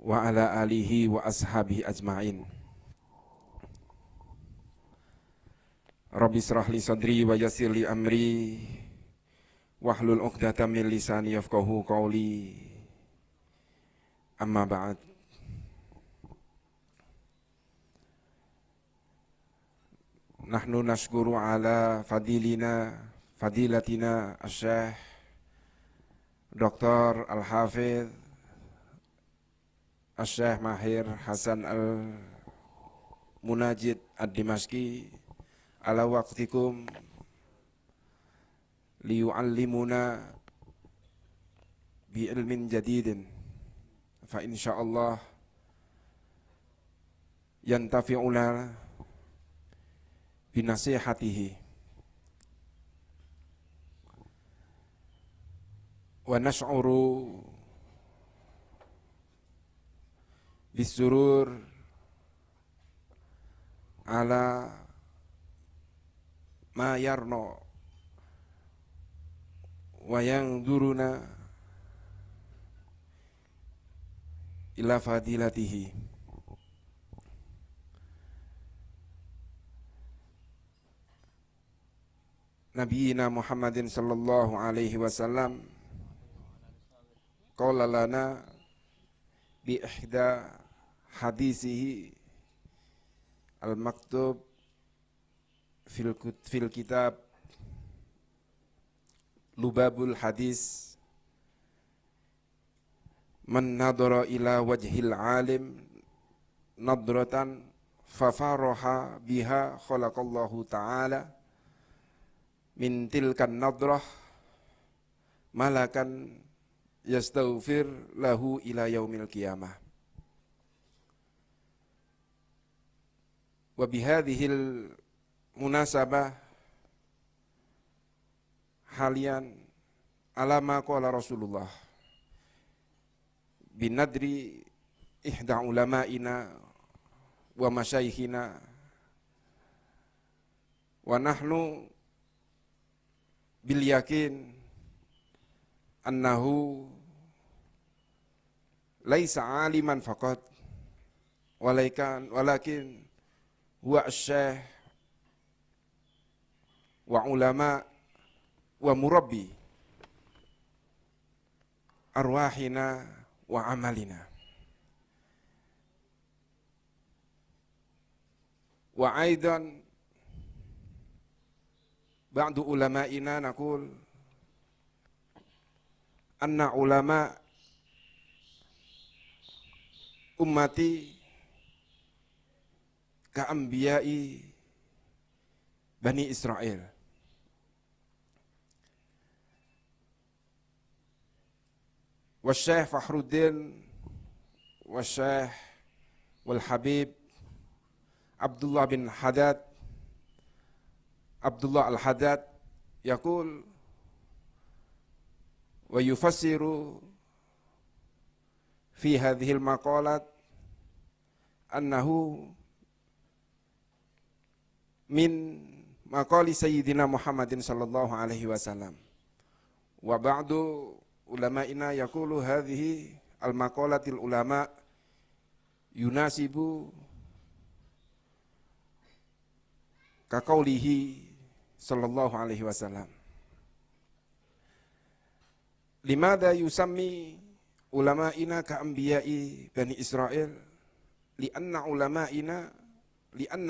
wa ala alihi wa ashabihi ajma'in. Rabbi israh li sadri wa yassir li amri wahlul 'uqdatam min lisani yafqahu qawli. Amma ba'd. Nahnu nashkuru ala fadilatina asy-Syaikh Dr. Al-Hafidz Asy-Syaikh Mahir Hasan Al-Munajid Ad-Dimashqi ala waqtikum liyu'allimuna bi ilmin jadidin fa insyaallah yantafi'una binasihatihi wa nash'uru bisurur ala ma yarno wa yanzuruna ila fadilatihi. Nabiyina Muhammadin sallallahu alaihi wasallam qala lana bi ihda hadisihi al-maktub fil kitab Lubabul Hadis, man nadara ila wajhil alim nadratan fafaraha biha khalaqallahu ta'ala min tilkan nadrah malakan yastaghfir lahu ila yaumil qiyamah. Wa bihadhil munasabah halian alama qala Rasulullah binadri ihda ulama'ina wa masyayikhina wa nahnu bil yakin annahu laisa aliman faqat walakin huwa asy-syaikh wa ulama wa murabbi arwahina wa amalina wa aidan ba'du ulama'ina naqul anna ulama ummati ka anbiya'i Bani Israel. Wasy-Syaikh Fakhruddin Wasy-Syaikh wal Habib Abdullah bin Haddad Abdullah al-Haddad yaqul wa yufassiru fi hadhil maqalat annahu min maqali sayyidina Muhammadin sallallahu alaihi wasallam wa ba'du ulama'ina yaqulu hadhihi al-maqalatil ulama yunasibu ka qaulihi sallallahu alaihi wasallam. Limada yusammi ulama'ina ka anbiya'i Bani Israel lianna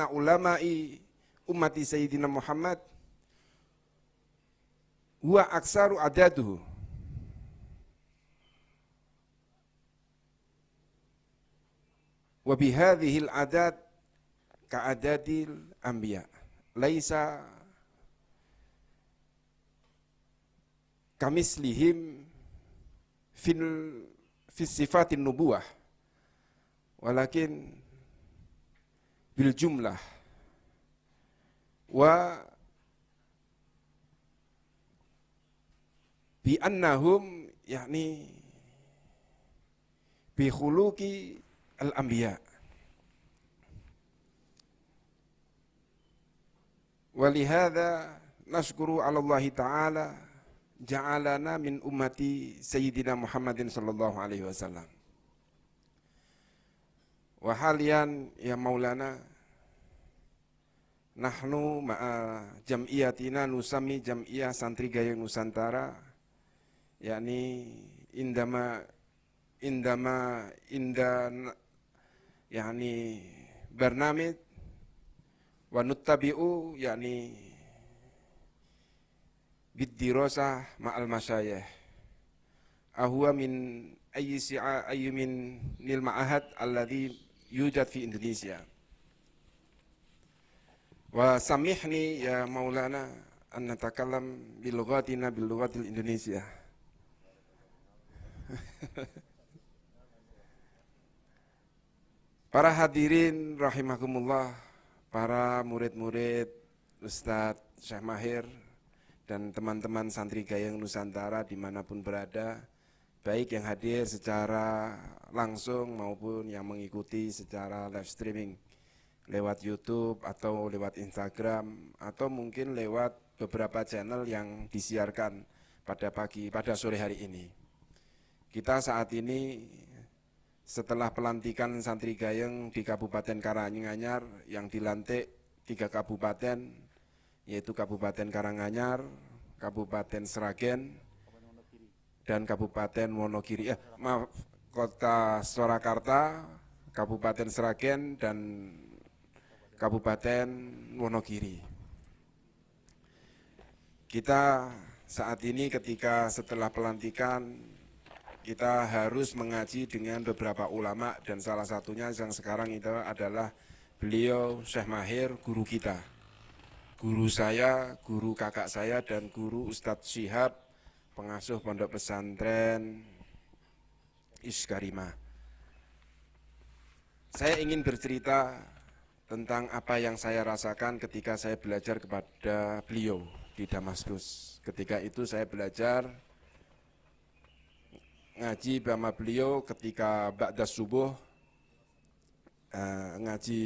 ulama'i ummati sayyidina Muhammad huwa aksaru adaduhu wa bihadhil adad ka adadil anbiya laisa kamislihim fi sifatin nubuwah walakin bil jumlah wa bi annahum yakni bi khuluqi al-anbiya wa lihadza nashkuru 'ala Allah ta'ala ja'alana min ummati sayyidina Muhammadin sallallahu alaihi wasallam. Wahalian ya Maulana, nahnu ma'a jam'iyatina nusami jam'iyah Santri Gayeng Nusantara, yakni indama yakni bernamid wa nuttabi'u yakni biddirasah ma'al masyayikh ahwa min ayyi min nil ma'ahad alladhi yujad fi Indonesia. Wa samihni ya Maulana an natakallam bilughatina bilughatil Indonesia. Para hadirin rahimakumullah, para murid-murid Ustadz Syekh Mahir dan teman-teman Santri Gayeng Nusantara dimanapun berada, baik yang hadir secara langsung maupun yang mengikuti secara live streaming lewat YouTube atau lewat Instagram atau mungkin lewat beberapa channel yang disiarkan pada sore hari ini. Kita saat ini setelah pelantikan Santri Gayeng di Kabupaten Karanganyar yang dilantik 3 kabupaten, yaitu Kabupaten Karanganyar, Kabupaten Sragen, dan Kabupaten Wonogiri, Kota Surakarta, Kabupaten Sragen, dan Kabupaten Wonogiri. Kita saat ini ketika setelah pelantikan, kita harus mengaji dengan beberapa ulama dan salah satunya yang sekarang itu adalah beliau Syekh Mahir, guru kita. Guru saya, guru kakak saya, dan guru Ustadz Syihab, pengasuh pondok pesantren Iskarimah. Saya ingin bercerita tentang apa yang saya rasakan ketika saya belajar kepada beliau di Damaskus. Ketika itu saya belajar ngaji bersama beliau ketika ba'da subuh, ngaji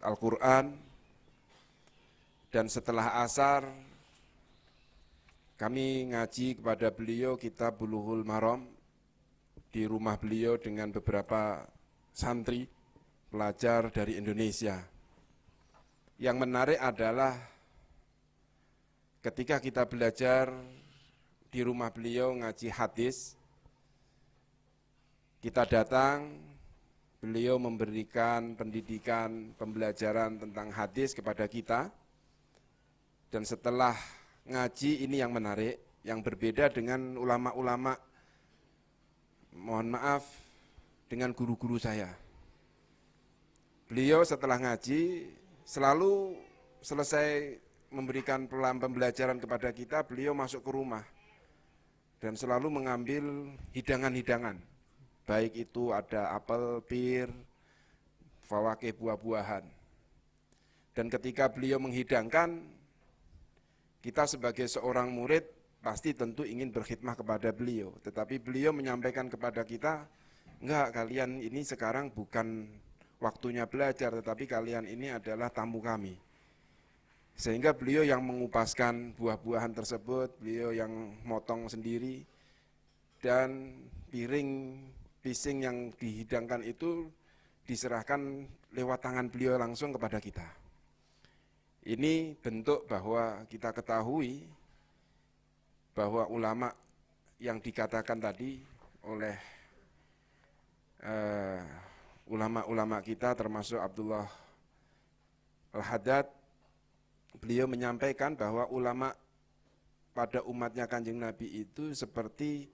Al-Quran, dan setelah asar kami ngaji kepada beliau kitab Bulughul Maram di rumah beliau dengan beberapa santri pelajar dari Indonesia. Yang menarik adalah ketika kita belajar di rumah beliau ngaji hadis, kita datang, beliau memberikan pendidikan, pembelajaran tentang hadis kepada kita. Dan setelah ngaji ini yang menarik, yang berbeda dengan ulama-ulama, mohon maaf, dengan guru-guru saya. Beliau setelah ngaji, selalu selesai memberikan pembelajaran kepada kita, beliau masuk ke rumah dan selalu mengambil hidangan-hidangan, baik itu ada apel, pir, fawakih, buah-buahan. Dan ketika beliau menghidangkan, kita sebagai seorang murid pasti tentu ingin berkhidmah kepada beliau. Tetapi beliau menyampaikan kepada kita, enggak, kalian ini sekarang bukan waktunya belajar, tetapi kalian ini adalah tamu kami. Sehingga beliau yang mengupaskan buah-buahan tersebut, beliau yang motong sendiri, dan piring pising yang dihidangkan itu diserahkan lewat tangan beliau langsung kepada kita. Ini bentuk bahwa kita ketahui bahwa ulama yang dikatakan tadi oleh ulama-ulama kita termasuk Abdullah Al-Haddad, beliau menyampaikan bahwa ulama pada umatnya Kanjeng Nabi itu seperti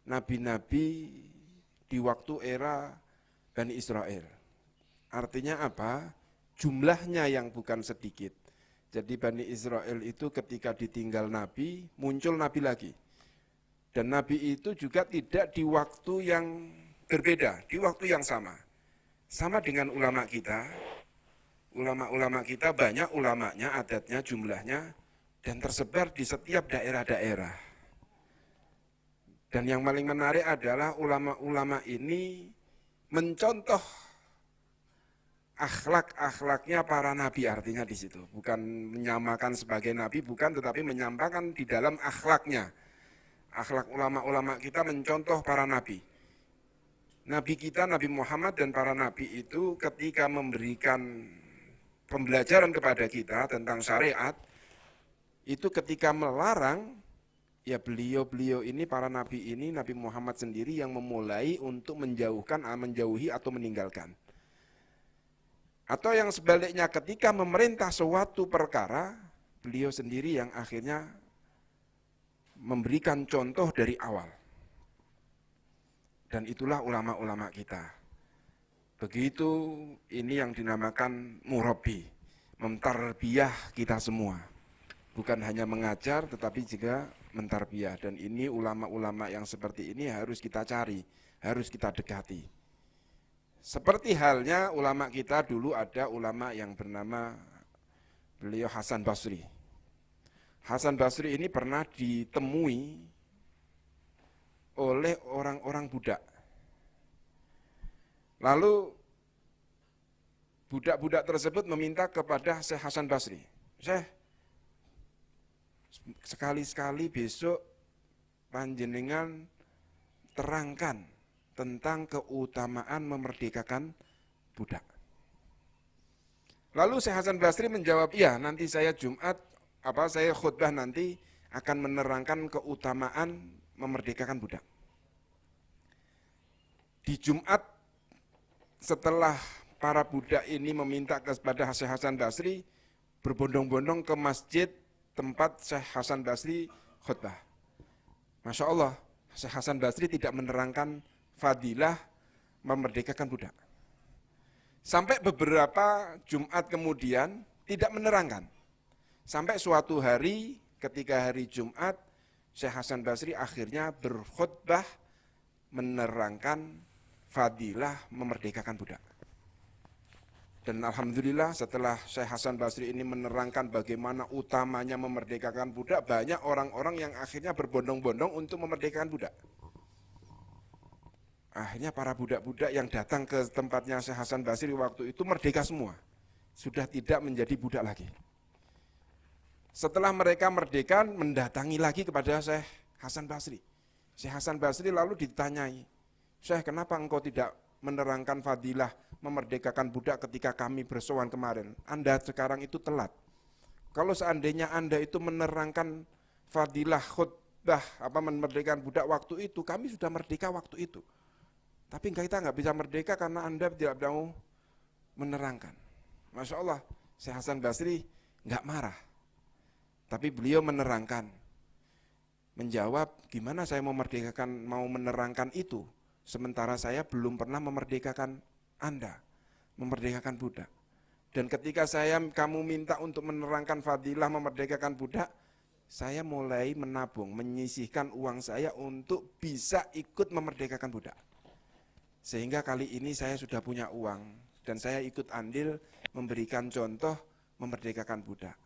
nabi-nabi di waktu era Bani Israel. Artinya apa? Jumlahnya yang bukan sedikit. Jadi Bani Israel itu ketika ditinggal Nabi, muncul Nabi lagi. Dan Nabi itu juga tidak di waktu yang berbeda, di waktu yang sama. Sama dengan ulama kita. Ulama-ulama kita banyak ulamanya, adatnya, jumlahnya, dan tersebar di setiap daerah-daerah. Dan yang paling menarik adalah ulama-ulama ini mencontoh akhlak-akhlaknya para nabi, artinya di situ. Bukan menyamakan sebagai nabi, bukan, tetapi menyampaikan di dalam akhlaknya. Akhlak ulama-ulama kita mencontoh para nabi. Nabi kita, Nabi Muhammad dan para nabi itu ketika memberikan pembelajaran kepada kita tentang syariat, itu ketika melarang, ya beliau-beliau ini, para nabi ini, Nabi Muhammad sendiri yang memulai untuk menjauhi atau meninggalkan. Atau yang sebaliknya ketika memerintah suatu perkara, beliau sendiri yang akhirnya memberikan contoh dari awal. Dan itulah ulama-ulama kita. Begitu, ini yang dinamakan murabbi, mentarbiyah kita semua. Bukan hanya mengajar tetapi juga mentarbiyah. Dan ini ulama-ulama yang seperti ini harus kita cari, harus kita dekati. Seperti halnya ulama kita dulu ada ulama yang bernama beliau Hasan Basri. Hasan Basri ini pernah ditemui oleh orang-orang budak. Lalu budak-budak tersebut meminta kepada Syekh Hasan Basri, Syekh, sekali-sekali besok panjenengan terangkan tentang keutamaan memerdekakan budak. Lalu Syekh Hasan Basri menjawab, iya nanti saya saya khutbah nanti akan menerangkan keutamaan memerdekakan budak. Di Jumat setelah para budak ini meminta kepada Syekh Hasan Basri, berbondong-bondong ke masjid tempat Syekh Hasan Basri khutbah. Masya Allah, Syekh Hasan Basri tidak menerangkan fadilah memerdekakan budak. Sampai beberapa Jumat kemudian tidak menerangkan. Sampai suatu hari ketika hari Jumat, Syekh Hasan Basri akhirnya berkhutbah menerangkan fadilah memerdekakan budak. Dan alhamdulillah setelah Syekh Hasan Basri ini menerangkan bagaimana utamanya memerdekakan budak, banyak orang-orang yang akhirnya berbondong-bondong untuk memerdekakan budak. Akhirnya para budak-budak yang datang ke tempatnya Syekh Hasan Basri waktu itu merdeka semua. Sudah tidak menjadi budak lagi. Setelah mereka merdeka, mendatangi lagi kepada Syekh Hasan Basri. Syekh Hasan Basri lalu ditanyai, Syekh, kenapa engkau tidak menerangkan fadilah memerdekakan budak ketika kami bersowan kemarin? Anda sekarang itu telat. Kalau seandainya Anda itu menerangkan fadilah khutbah memerdekakan budak waktu itu, kami sudah merdeka waktu itu. Tapi kita nggak bisa merdeka karena Anda tidak mau menerangkan. Masya Allah, Syekh Hasan Basri nggak marah. Tapi beliau menerangkan, menjawab, gimana saya mau menerangkan itu, sementara saya belum pernah memerdekakan Anda, memerdekakan budak. Dan ketika kamu minta untuk menerangkan fadilah memerdekakan budak, saya mulai menabung, menyisihkan uang saya untuk bisa ikut memerdekakan budak. Sehingga kali ini saya sudah punya uang, dan saya ikut andil memberikan contoh memerdekakan budak.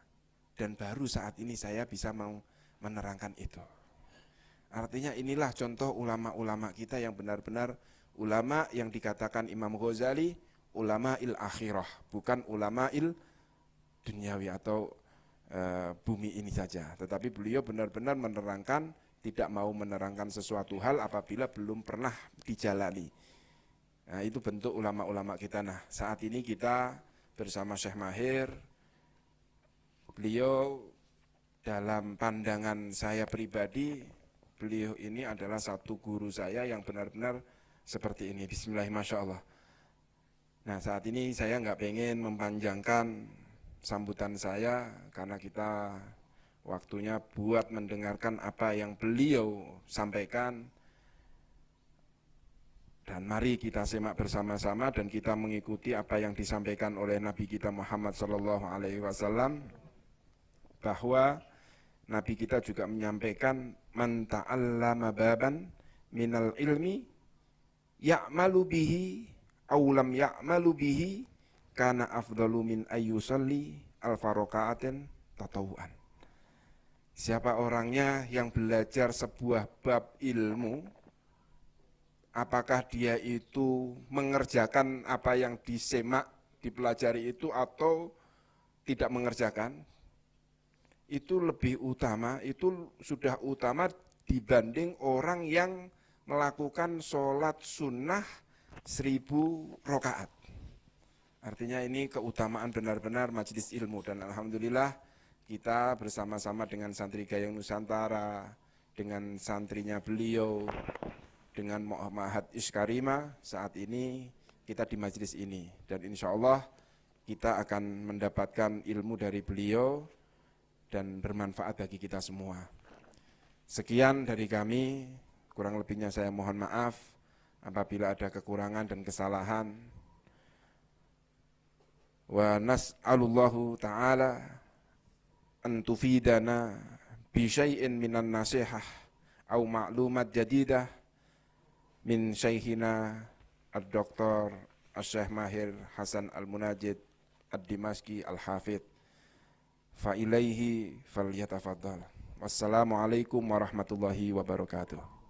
Dan baru saat ini saya bisa mau menerangkan itu. Artinya inilah contoh ulama-ulama kita yang benar-benar ulama yang dikatakan Imam Ghazali, ulama il akhirah, bukan ulama il duniawi atau bumi ini saja. Tetapi beliau benar-benar menerangkan, tidak mau menerangkan sesuatu hal apabila belum pernah dijalani. Nah, itu bentuk ulama-ulama kita. Nah, saat ini kita bersama Syekh Mahir, beliau dalam pandangan saya pribadi, beliau ini adalah satu guru saya yang benar-benar seperti ini. Bismillahirrahmanirrahim, Masya Allah. Nah, saat ini saya nggak pengen memanjangkan sambutan saya karena kita waktunya buat mendengarkan apa yang beliau sampaikan. Dan mari kita simak bersama-sama dan kita mengikuti apa yang disampaikan oleh Nabi kita Muhammad SAW, bahwa Nabi kita juga menyampaikan, man ta'allama baban minal ilmi ya'malu bihi aw lam ya'malu bihi kana afdalu min ayyusalli al-farokaatin tatawuan. Siapa orangnya yang belajar sebuah bab ilmu, apakah dia itu mengerjakan apa yang disemak, dipelajari itu atau tidak mengerjakan, itu lebih utama, itu sudah utama dibanding orang yang melakukan sholat sunnah 1000 rakaat. Artinya ini keutamaan benar-benar majelis ilmu, dan alhamdulillah kita bersama-sama dengan santri Gayung Nusantara, dengan santrinya beliau, dengan Ma'had Iskarima, saat ini kita di majelis ini, dan insya Allah kita akan mendapatkan ilmu dari beliau dan bermanfaat bagi kita semua. Sekian dari kami, kurang lebihnya saya mohon maaf apabila ada kekurangan dan kesalahan. Wa nas'alullahu ta'ala an tufidana bi syai'in minan nasihah au ma'lumat jadidah min syaikhina ad-doktor Asy-Syaikh Mahir Hasan Al-Munajid Ad-Dimashqi Al-Hafidh fa ilaihi falyatafaddal. Wassalamualaikum warahmatullahi wabarakatuh.